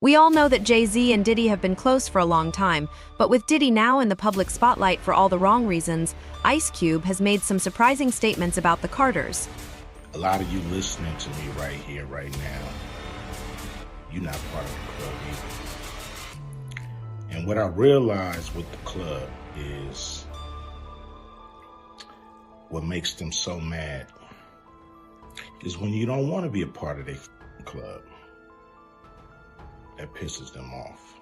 We all know that Jay-Z and Diddy have been close for a long time, but with Diddy now in the public spotlight for all the wrong reasons, Ice Cube has made some surprising statements about the Carters. A lot of you listening to me right here, right now, you're not part of the club either. And what I realized with the club is what makes them so mad is when you don't want to be a part of their club. That pisses them off.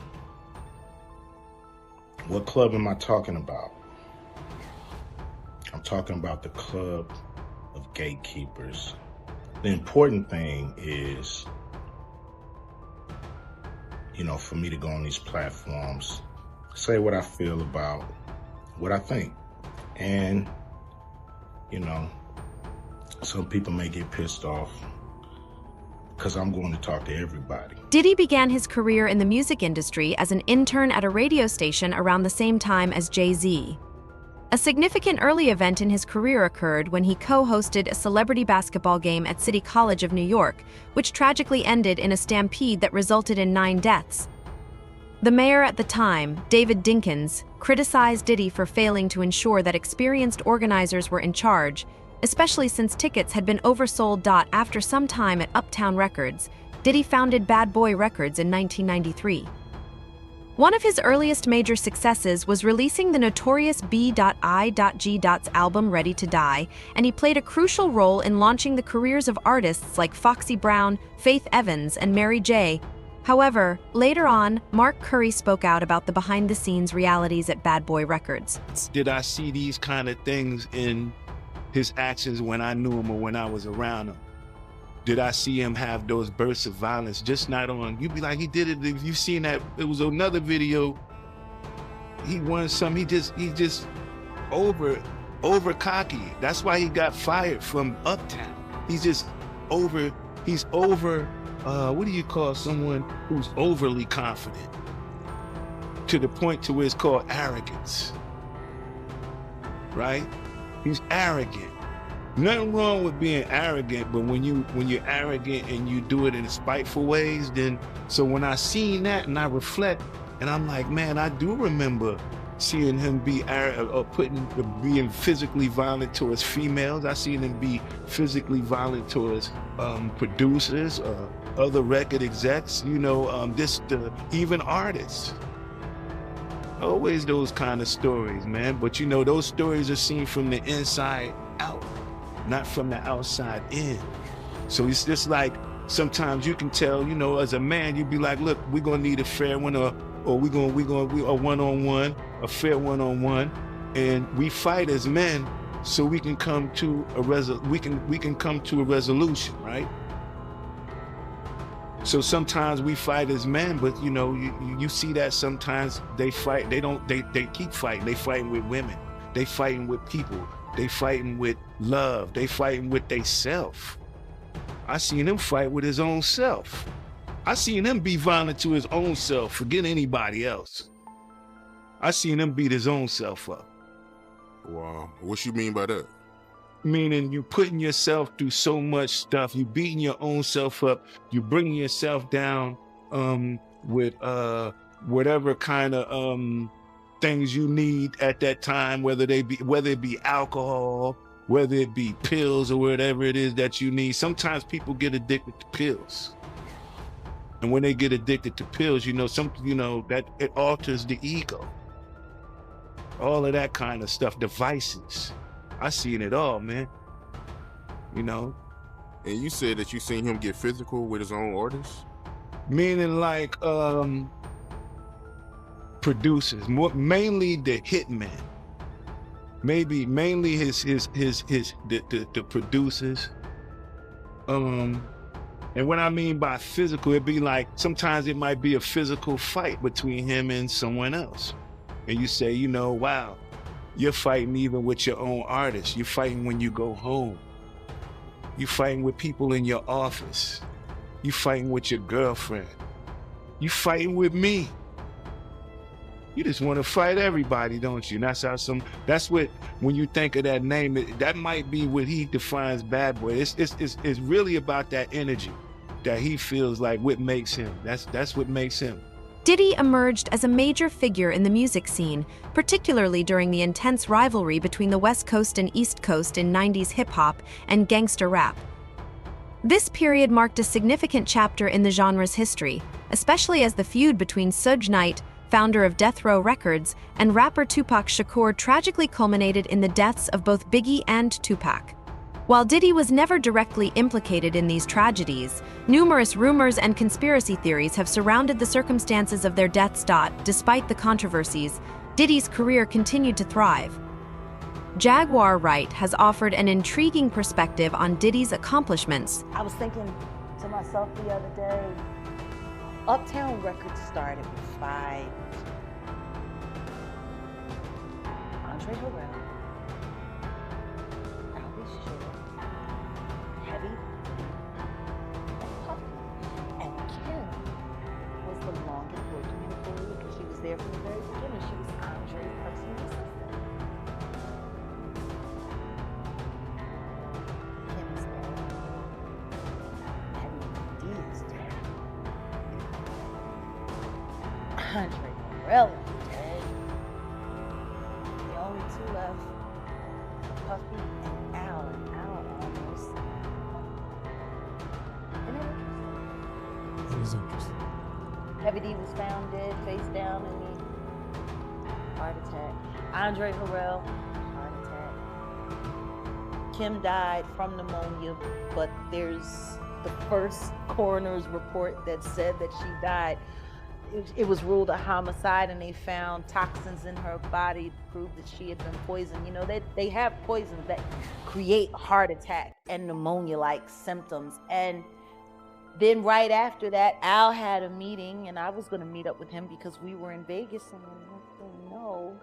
What club am I talking about? I'm talking about the club of gatekeepers. The important thing is, for me to go on these platforms, say what I feel about what I think. And, some people may get pissed off because I'm going to talk to everybody. Diddy began his career in the music industry as an intern at a radio station around the same time as Jay-Z. A significant early event in his career occurred when he co-hosted a celebrity basketball game at City College of New York, which tragically ended in a stampede that resulted in 9 deaths. The mayor at the time, David Dinkins, criticized Diddy for failing to ensure that experienced organizers were in charge, especially since tickets had been oversold. After some time at Uptown Records, Diddy founded Bad Boy Records in 1993. One of his earliest major successes was releasing the notorious B.I.G.'s album Ready to Die, and he played a crucial role in launching the careers of artists like Foxy Brown, Faith Evans, and Mary J. However, later on, Mark Curry spoke out about the behind-the-scenes realities at Bad Boy Records. Did I see these kind of things in his actions when I knew him or when I was around him? Did I see him have those bursts of violence? Just not on, you'd be like, he did it. If you've seen that, it was another video. He won some, he just over cocky. That's why he got fired from Uptown. He's over, what do you call someone who's overly confident? To the point to where it's called arrogance, right? He's arrogant. Nothing wrong with being arrogant, but when you're arrogant and you do it in spiteful ways, then, so when I seen that and I reflect, and I'm like, man, I do remember seeing him be being physically violent towards females. I seen him be physically violent towards producers, other record execs, even artists. Always those kind of stories, man. But those stories are seen from the inside out, not from the outside in. So it's just like, sometimes you can tell, as a man, you'd be like, look, we're gonna need a fair one, or we a one-on-one, a fair one-on-one, and we fight as men so we can come to a resolution, right? So sometimes we fight as men, but you see that sometimes they fight, they keep fighting. They fighting with women, they fighting with people, they fighting with love, they fighting with they self. I seen him fight with his own self. I seen him be violent to his own self, forget anybody else. I seen him beat his own self up. Wow, what you mean by that? Meaning you putting yourself through so much stuff, you beating your own self up, you bringing yourself down with whatever kind of things you need at that time, whether it be alcohol, whether it be pills, or whatever it is that you need. Sometimes people get addicted to pills. And when they get addicted to pills, that it alters the ego. All of that kind of stuff, devices. I seen it all, man. And you said that you seen him get physical with his own artists? Meaning like producers, mainly the hitmen. Mainly the producers. And what I mean by physical, it'd be like, sometimes it might be a physical fight between him and someone else. And you say, wow, you're fighting even with your own artists. You're fighting when you go home. You're fighting with people in your office. You're fighting with your girlfriend. You're fighting with me. You just want to fight everybody, don't you? And that's what, when you think of that name, that might be what he defines Bad Boy. It's really about that energy. that he feels like what makes him. That's what makes him. Diddy emerged as a major figure in the music scene, particularly during the intense rivalry between the West Coast and East Coast in 90s hip-hop and gangster rap. This period marked a significant chapter in the genre's history, especially as the feud between Suge Knight, founder of Death Row Records, and rapper Tupac Shakur tragically culminated in the deaths of both Biggie and Tupac. While Diddy was never directly implicated in these tragedies, numerous rumors and conspiracy theories have surrounded the circumstances of their deaths. Despite the controversies, Diddy's career continued to thrive. Jaguar Wright has offered an intriguing perspective on Diddy's accomplishments. I was thinking to myself the other day, Uptown Records started with 5. Andre Harrell, Heavy, and Puffy. And Kim was the longest working employee because she was there from the very beginning. She was Andre's personal assistant. Kim is dead. Heavy D is dead. Andre Harrell is dead. The only 2 left, Puffy and Al, and Al almost. It was interesting. Heavy D was found dead, face down in the heart attack. Andre Harrell, heart attack. Kim died from pneumonia, but there's the first coroner's report that said that she died. It was ruled a homicide, and they found toxins in her body to prove that she had been poisoned. You know, they have poisons that create heart attack and pneumonia-like symptoms. And then right after that, Al had a meeting, and I was going to meet up with him because we were in Vegas, and I don't know.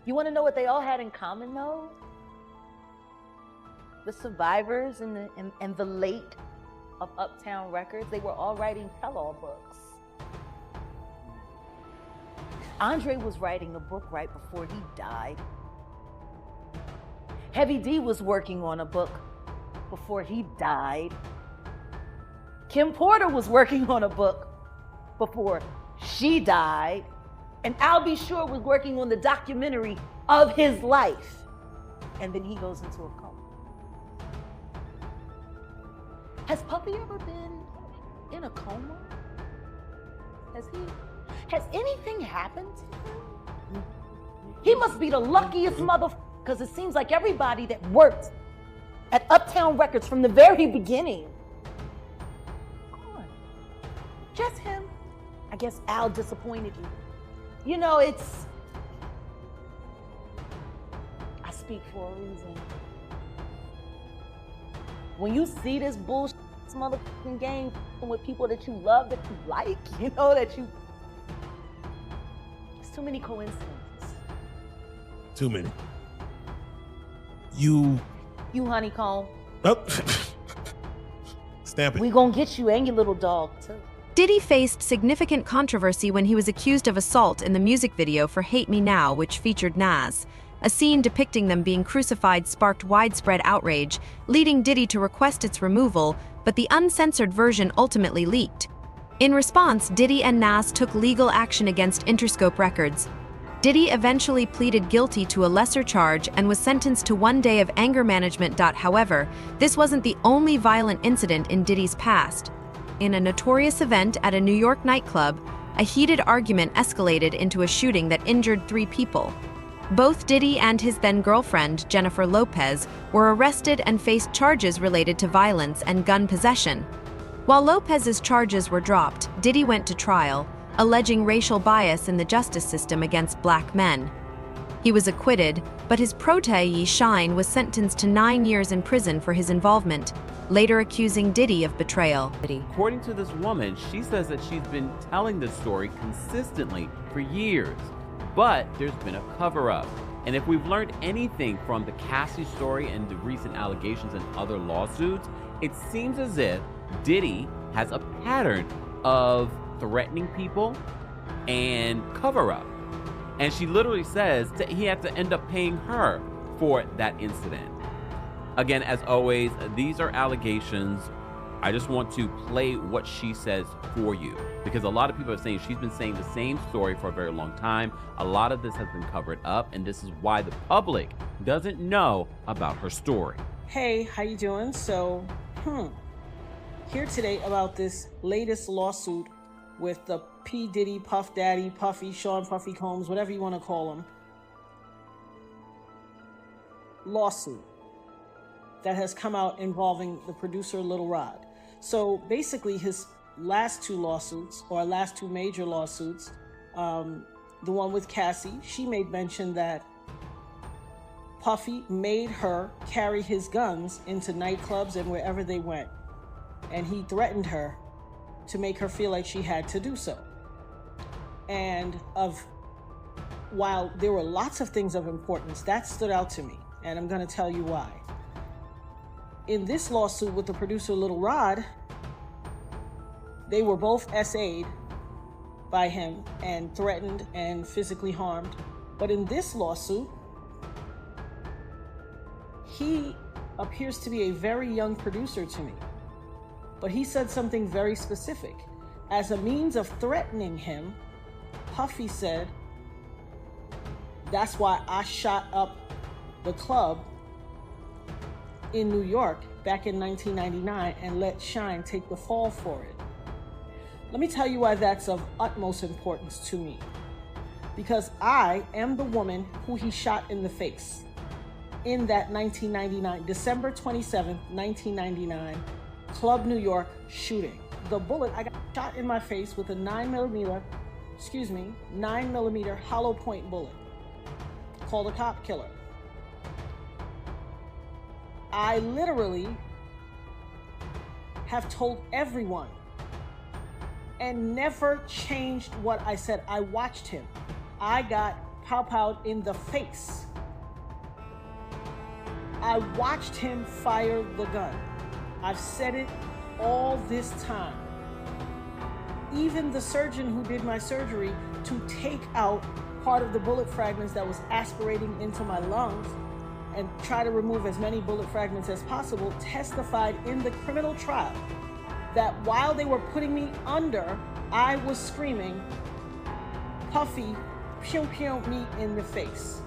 You want to know what they all had in common, though? The survivors and the late of Uptown Records, they were all writing tell-all books. Andre was writing a book right before he died. Heavy D was working on a book before he died. Kim Porter was working on a book before she died. And Al B. Sure was working on the documentary of his life. And then he goes into a coma. Has Puffy ever been in a coma? Has anything happened to him? He must be the luckiest motherfucker, because it seems like everybody that worked at Uptown Records from the very beginning. Gone. Just him. I guess Al disappointed you. You know, I speak for a reason. When you see this bullshit motherfucking game with people that you love, that you like, you know, it's too many coincidences. Too many. You honeycomb. Oh. Stamp it. We gonna get you and your little dog too. Diddy faced significant controversy when he was accused of assault in the music video for Hate Me Now, which featured Nas. A scene depicting them being crucified sparked widespread outrage, leading Diddy to request its removal, but the uncensored version ultimately leaked. In response, Diddy and Nas took legal action against Interscope Records. Diddy eventually pleaded guilty to a lesser charge and was sentenced to 1 day of anger management. However, this wasn't the only violent incident in Diddy's past. In a notorious event at a New York nightclub, a heated argument escalated into a shooting that injured 3 people. Both Diddy and his then-girlfriend, Jennifer Lopez, were arrested and faced charges related to violence and gun possession. While Lopez's charges were dropped, Diddy went to trial, alleging racial bias in the justice system against black men. He was acquitted, but his protege, Shine, was sentenced to 9 years in prison for his involvement, later accusing Diddy of betrayal. According to this woman, she says that she's been telling this story consistently for years. But there's been a cover-up. And if we've learned anything from the Cassie story and the recent allegations and other lawsuits, it seems as if Diddy has a pattern of threatening people and cover-up. And she literally says that he had to end up paying her for that incident. Again, as always, these are allegations. I just want to play what she says for you, because a lot of people are saying she's been saying the same story for a very long time. A lot of this has been covered up, and this is why the public doesn't know about her story. Hey, how you doing? So, here today about this latest lawsuit with the P. Diddy, Puff Daddy, Puffy, Sean Puffy Combs, whatever you want to call him, lawsuit that has come out involving the producer Lil Rod. So basically his last two lawsuits, or last two major lawsuits, the one with Cassie, she made mention that Puffy made her carry his guns into nightclubs and wherever they went. And he threatened her to make her feel like she had to do so. And while there were lots of things of importance, that stood out to me. And I'm going to tell you why. In this lawsuit with the producer Lil Rod, they were both SA'd by him and threatened and physically harmed. But in this lawsuit, he appears to be a very young producer to me. But he said something very specific. As a means of threatening him, Puffy said, "That's why I shot up the club in New York back in 1999 and let Shine take the fall for it." Let me tell you why that's of utmost importance to me. Because I am the woman who he shot in the face in that 1999, December 27th, 1999, Club New York shooting. The bullet, I got shot in my face with a 9mm hollow point bullet called a cop killer. I literally have told everyone and never changed what I said. I watched him. I got pow-powed in the face. I watched him fire the gun. I've said it all this time. Even the surgeon who did my surgery to take out part of the bullet fragments that was aspirating into my lungs and try to remove as many bullet fragments as possible, testified in the criminal trial that while they were putting me under, I was screaming, "Puffy, pew pew me in the face."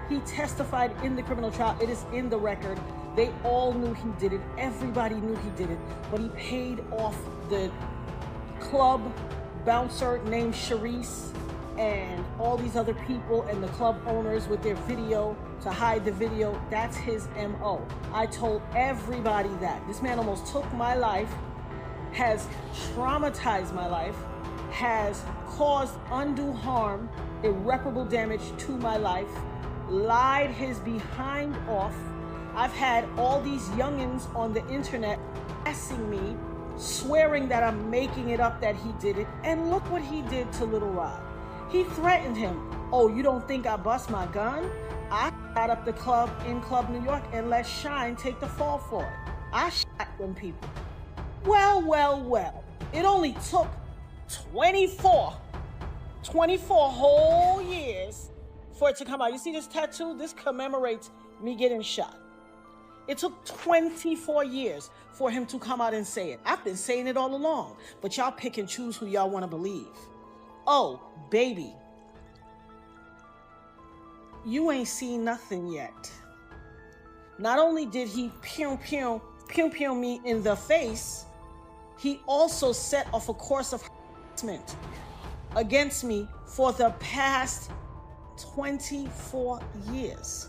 He testified in the criminal trial. It is in the record. They all knew he did it. Everybody knew he did it. But he paid off the club bouncer named Sharice and all these other people and the club owners with their video to hide the video. That's his MO. I told everybody that. This man almost took my life, has traumatized my life, has caused undue harm, irreparable damage to my life, lied his behind off. I've had all these youngins on the internet asking me, swearing that I'm making it up that he did it. And look what he did to Lil Rod. He threatened him. "Oh, you don't think I bust my gun? I shot up the club in Club New York and let Shine take the fall for it. I shot them people." Well. It only took 24 whole years for it to come out. You see this tattoo? This commemorates me getting shot. It took 24 years for him to come out and say it. I've been saying it all along, but y'all pick and choose who y'all want to believe. Oh, baby, you ain't seen nothing yet. Not only did he pew me in the face, he also set off a course of harassment against me for the past 24 years.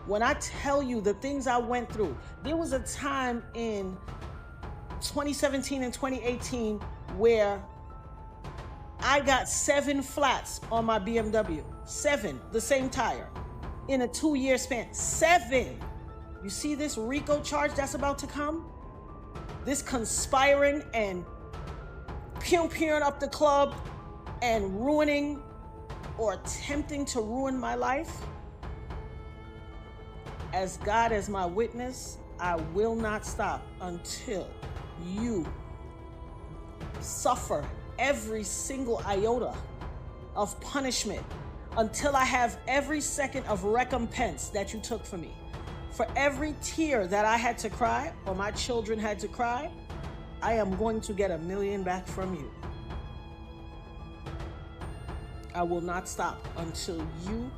When I tell you the things I went through, there was a time in 2017 and 2018 where I got 7 flats on my BMW. 7, the same tire, in a 2-year span. 7. You see this RICO charge that's about to come? This conspiring and pew-pewing up the club and ruining or attempting to ruin my life? As God as my witness, I will not stop until you suffer every single iota of punishment until I have every second of recompense that you took from me. For every tear that I had to cry, or my children had to cry, I am going to get $1 million back from you. I will not stop until you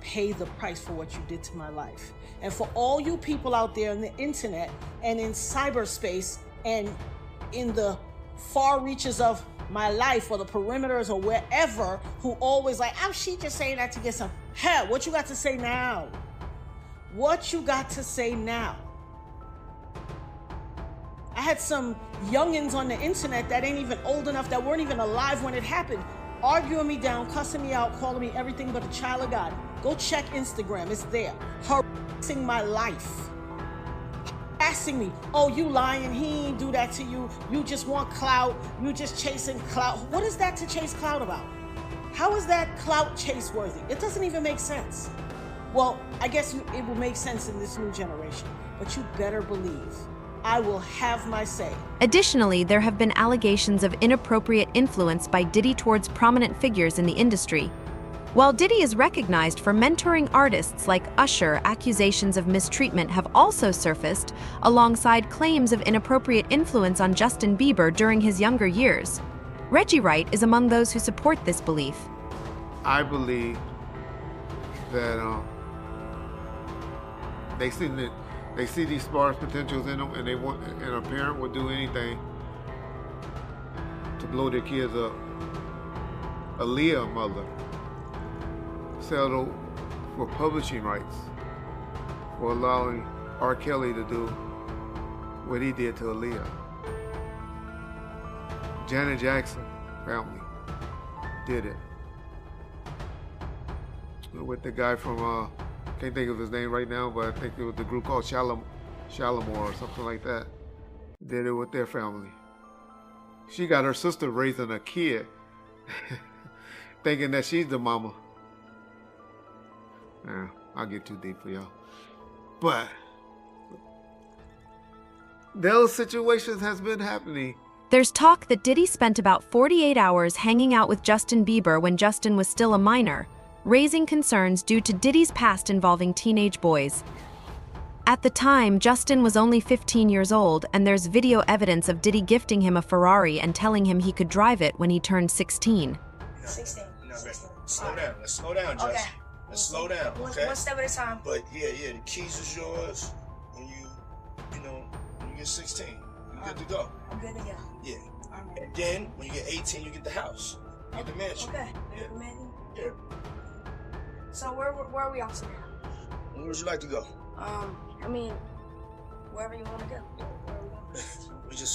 pay the price for what you did to my life. And for all you people out there on the internet and in cyberspace and in the far reaches of my life or the perimeters or wherever, who always like, oh, she just saying that to get some. Hell, what you got to say now? What you got to say now? I had some youngins on the internet that ain't even old enough, that weren't even alive when it happened, arguing me down, cussing me out, calling me everything but a child of God. Go check Instagram, it's there. Harassing my life. Harassing me. Oh, you lying, he ain't do that to you. You just want clout. You just chasing clout. What is that to chase clout about? How is that clout chase worthy? It doesn't even make sense. Well, I guess it will make sense in this new generation, but you better believe I will have my say. Additionally, there have been allegations of inappropriate influence by Diddy towards prominent figures in the industry. While Diddy is recognized for mentoring artists like Usher, accusations of mistreatment have also surfaced, alongside claims of inappropriate influence on Justin Bieber during his younger years. Reggie Wright is among those who support this belief. I believe that they see these sparse potentials in them, and and a parent would do anything to blow their kids up. Aaliyah mother settled for publishing rights for allowing R. Kelly to do what he did to Aaliyah. Janet Jackson family did it with the guy from can't think of his name right now, but I think it was the group called Shalamore or something like that. Did it with their family. She got her sister raising a kid thinking that she's the mama. Yeah, I'll get too deep for y'all. But those situations has been happening. There's talk that Diddy spent about 48 hours hanging out with Justin Bieber when Justin was still a minor, raising concerns due to Diddy's past involving teenage boys. At the time, Justin was only 15 years old, and there's video evidence of Diddy gifting him a Ferrari and telling him he could drive it when he turned 16. 16. No, slow down. Let's slow down, Justin. Okay. Let's slow down, okay? One step at a time. But yeah, the keys is yours when you get 16. You're good to go. I'm good to go. Yeah. Alright. And then when you get 18, you get the house. You get the mansion. Okay. Yeah. The mansion. Yeah. So where are we off to now? Where would you like to go? I mean, wherever you want to go. Where are we going?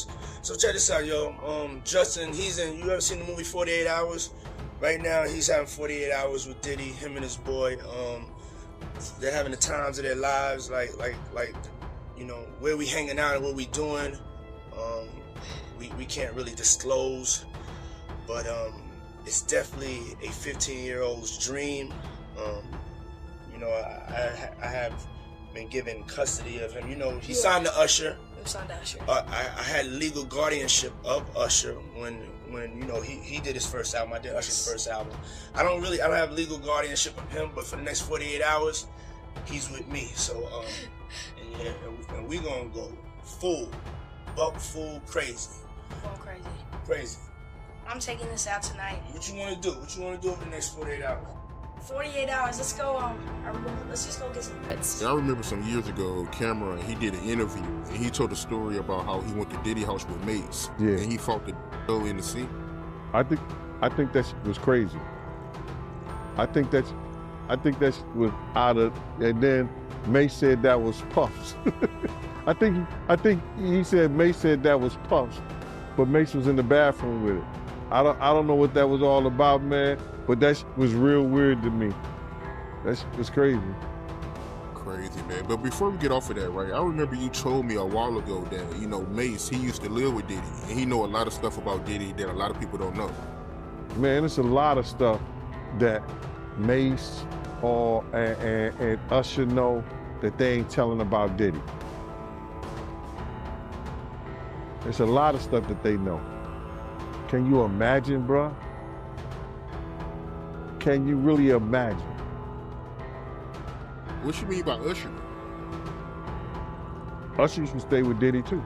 So check this out, yo. Justin, you ever seen the movie 48 Hours? Right now, he's having 48 hours with Diddy, him and his boy. They're having the times of their lives, like, where we hanging out and what we doing. We can't really disclose, but it's definitely a 15-year-old's dream. I have been given custody of him. He signed to Usher. Signed to Usher. I had legal guardianship of Usher when he did his first album. I did Usher's first album. I don't have legal guardianship of him, but for the next 48 hours, he's with me. So and we gonna go full crazy. Going crazy. Crazy. I'm taking this out tonight. What you wanna do? What you wanna do over the next 48 hours? 48 hours. Let's go. Let's just go get some. I remember some years ago, Cameron, he did an interview and he told a story about how he went to Diddy house with mates. Yeah. And he fought the in the sea. I think that was crazy. I think that was out of, and then Mace said that was Puffs. I think he said Mace said that was Puffs, but Mace was in the bathroom with it. I don't know what that was all about, man, but that was real weird to me. That was crazy. Crazy, man. But before we get off of that, right, I remember you told me a while ago that, Mace, he used to live with Diddy, and he know a lot of stuff about Diddy that a lot of people don't know. Man, it's a lot of stuff that Mace and Usher know that they ain't telling about Diddy. There's a lot of stuff that they know. Can you imagine, bruh? can you really imagine? What you mean by Usher? Usher used to stay with Diddy too,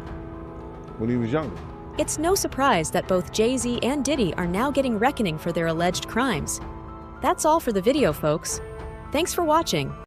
when he was younger. It's no surprise that both Jay-Z and Diddy are now getting reckoning for their alleged crimes. That's all for the video, folks. Thanks for watching.